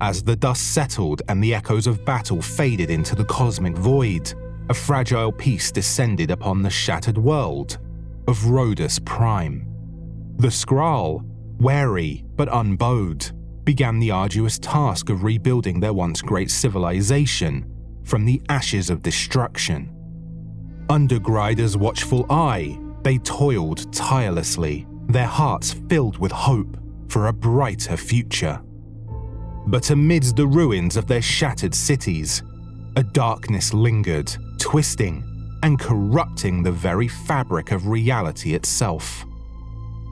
As the dust settled and the echoes of battle faded into the cosmic void, a fragile peace descended upon the shattered world of Rodus Prime. The Skrull, wary but unbowed, began the arduous task of rebuilding their once great civilization from the ashes of destruction. Under Grydaa's watchful eye, they toiled tirelessly, their hearts filled with hope for a brighter future. But amidst the ruins of their shattered cities, a darkness lingered, twisting and corrupting the very fabric of reality itself.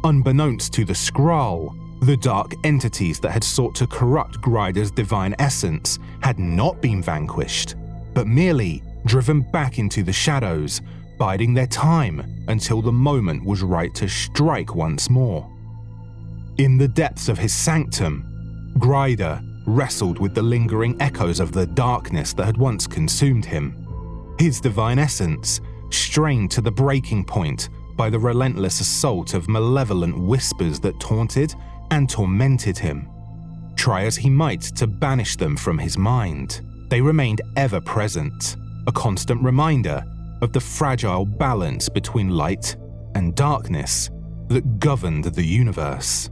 Unbeknownst to the Skrull, the dark entities that had sought to corrupt Grydaa's divine essence had not been vanquished, but merely driven back into the shadows, biding their time until the moment was right to strike once more. In the depths of his sanctum, Grydaa wrestled with the lingering echoes of the darkness that had once consumed him. His divine essence, strained to the breaking point by the relentless assault of malevolent whispers that taunted and tormented him. Try as he might to banish them from his mind, they remained ever present, a constant reminder of the fragile balance between light and darkness that governed the universe.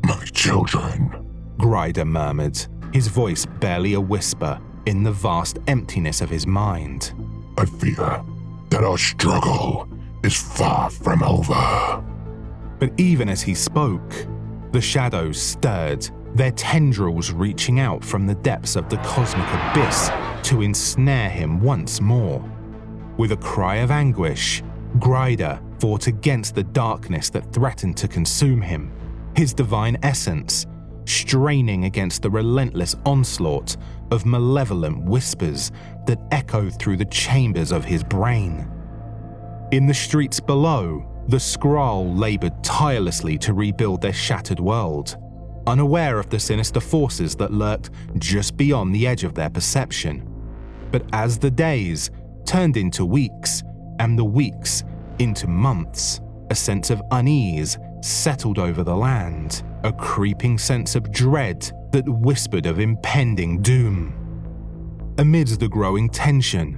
"My children," Grydaa murmured, his voice barely a whisper in the vast emptiness of his mind. "I fear that our struggle is far from over." But even as he spoke, the shadows stirred, their tendrils reaching out from the depths of the cosmic abyss to ensnare him once more. With a cry of anguish, Grydaa fought against the darkness that threatened to consume him, his divine essence straining against the relentless onslaught of malevolent whispers that echoed through the chambers of his brain. In the streets below, the Skrull labored tirelessly to rebuild their shattered world, unaware of the sinister forces that lurked just beyond the edge of their perception. But as the days turned into weeks, and the weeks into months, a sense of unease settled over the land, a creeping sense of dread that whispered of impending doom. Amidst the growing tension,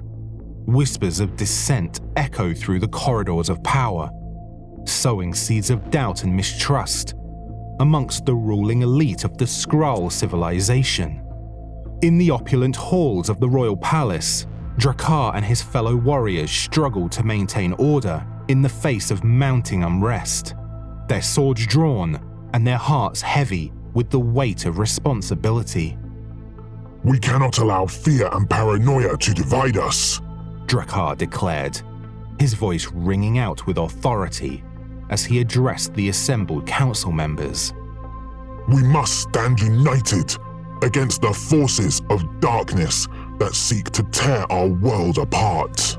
whispers of dissent echoed through the corridors of power, sowing seeds of doubt and mistrust amongst the ruling elite of the Skrull civilization. In the opulent halls of the royal palace, Drakkar and his fellow warriors struggled to maintain order in the face of mounting unrest, their swords drawn and their hearts heavy with the weight of responsibility. "We cannot allow fear and paranoia to divide us," Drakkar declared, his voice ringing out with authority as he addressed the assembled council members. "We must stand united against the forces of darkness that seek to tear our world apart."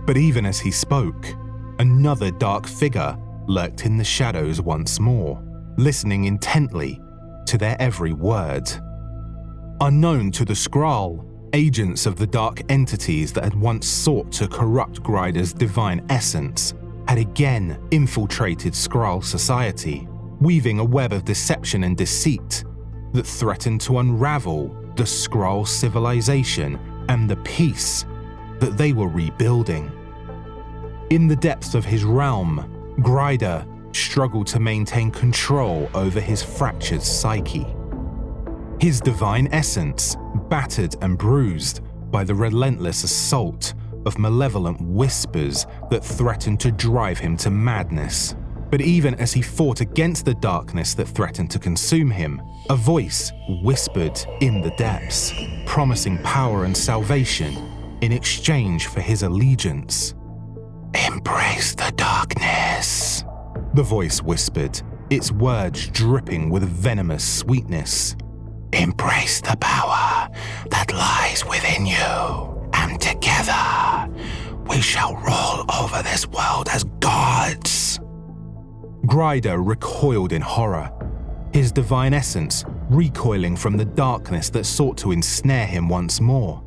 But even as he spoke, another dark figure lurked in the shadows once more, listening intently to their every word. Unknown to the Skrull, agents of the dark entities that had once sought to corrupt Grydaa's divine essence had again infiltrated Skrull society, weaving a web of deception and deceit that threatened to unravel the Skrull civilization and the peace that they were rebuilding. In the depths of his realm, Grydaa struggled to maintain control over his fractured psyche. His divine essence battered and bruised by the relentless assault of malevolent whispers that threatened to drive him to madness. But even as he fought against the darkness that threatened to consume him, a voice whispered in the depths, promising power and salvation in exchange for his allegiance. "Embrace the darkness," the voice whispered, its words dripping with venomous sweetness. "Embrace the power that lies within you, and together we shall rule over this world as gods." Grydaa recoiled in horror, his divine essence recoiling from the darkness that sought to ensnare him once more.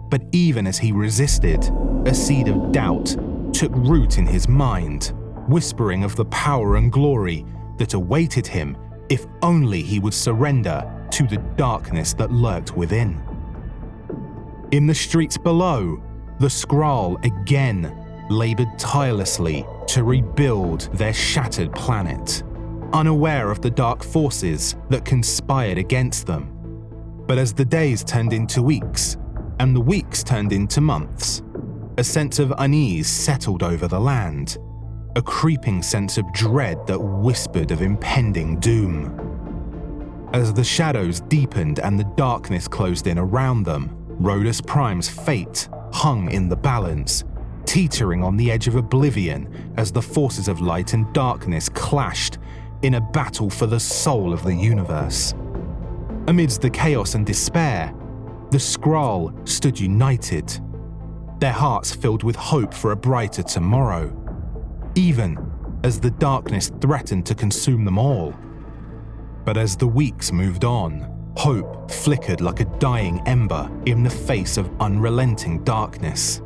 But even as he resisted, a seed of doubt took root in his mind, whispering of the power and glory that awaited him if only he would surrender to the darkness that lurked within. In the streets below, the Skrull again labored tirelessly to rebuild their shattered planet, unaware of the dark forces that conspired against them. But as the days turned into weeks, and the weeks turned into months, a sense of unease settled over the land, a creeping sense of dread that whispered of impending doom. As the shadows deepened and the darkness closed in around them, Rodus Prime's fate hung in the balance, teetering on the edge of oblivion as the forces of light and darkness clashed in a battle for the soul of the universe. Amidst the chaos and despair, the Skrull stood united, their hearts filled with hope for a brighter tomorrow, even as the darkness threatened to consume them all. But as the weeks moved on, hope flickered like a dying ember in the face of unrelenting darkness.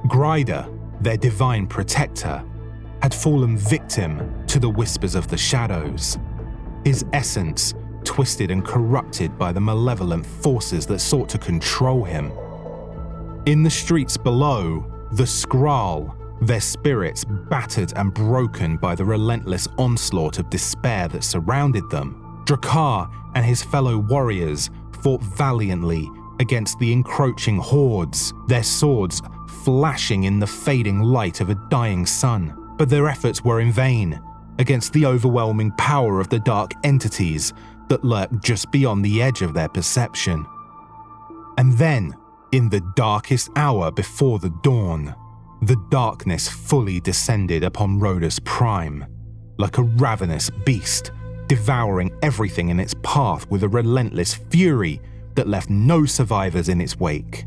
Grydaa, their divine protector, had fallen victim to the whispers of the shadows, his essence twisted and corrupted by the malevolent forces that sought to control him. In the streets below, the Skrull, their spirits battered and broken by the relentless onslaught of despair that surrounded them, Drakar and his fellow warriors fought valiantly against the encroaching hordes, their swords flashing in the fading light of a dying sun. But their efforts were in vain against the overwhelming power of the dark entities that lurked just beyond the edge of their perception. And then, in the darkest hour before the dawn, the darkness fully descended upon Rodus Prime, like a ravenous beast, devouring everything in its path with a relentless fury that left no survivors in its wake.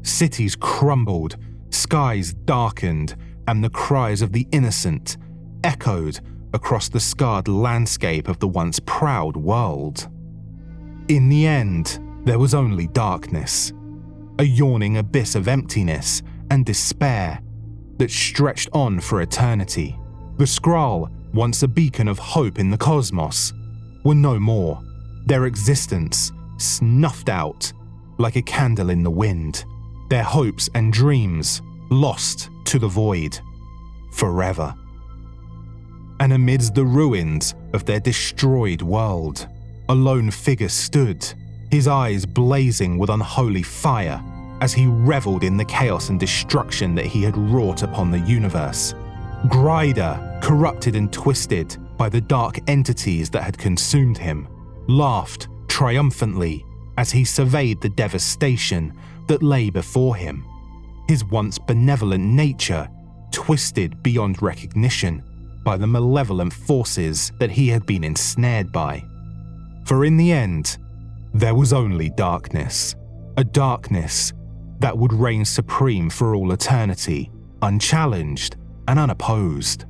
Cities crumbled, skies darkened, and the cries of the innocent echoed across the scarred landscape of the once proud world. In the end, there was only darkness, a yawning abyss of emptiness and despair that stretched on for eternity. The Skrull, once a beacon of hope in the cosmos, were no more, their existence snuffed out like a candle in the wind, their hopes and dreams lost to the void forever. And amidst the ruins of their destroyed world, a lone figure stood, his eyes blazing with unholy fire as he reveled in the chaos and destruction that he had wrought upon the universe. Grydaa, corrupted and twisted by the dark entities that had consumed him, laughed triumphantly as he surveyed the devastation that lay before him, his once benevolent nature twisted beyond recognition by the malevolent forces that he had been ensnared by. For in the end, there was only darkness, a darkness that would reign supreme for all eternity, unchallenged and unopposed.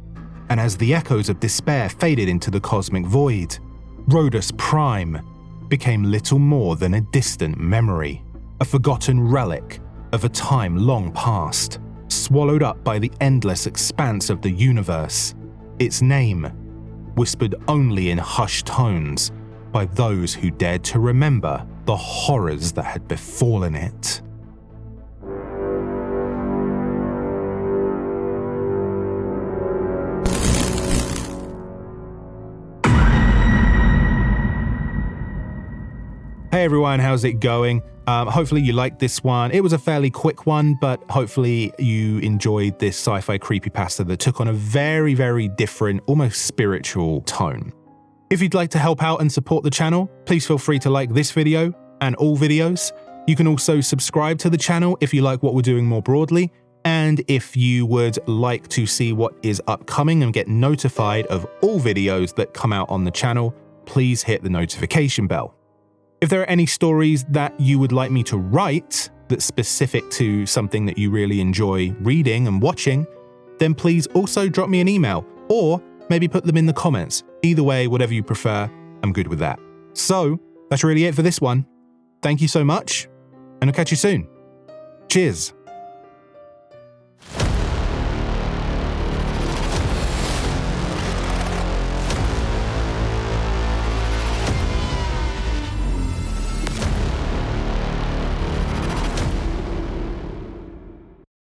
And as the echoes of despair faded into the cosmic void, Rodus Prime became little more than a distant memory, a forgotten relic of a time long past, swallowed up by the endless expanse of the universe, its name whispered only in hushed tones by those who dared to remember the horrors that had befallen it. Hey everyone, how's it going? Hopefully you liked this one. It was a fairly quick one, but hopefully you enjoyed this sci-fi creepypasta that took on a very, very different, almost spiritual tone. If you'd like to help out and support the channel, please feel free to like this video and all videos. You can also subscribe to the channel if you like what we're doing more broadly, and if you would like to see what is upcoming and get notified of all videos that come out on the channel, please hit the notification bell. If there are any stories that you would like me to write that's specific to something that you really enjoy reading and watching, then please also drop me an email or maybe put them in the comments. Either way, whatever you prefer, I'm good with that. So that's really it for this one. Thank you so much, and I'll catch you soon. Cheers.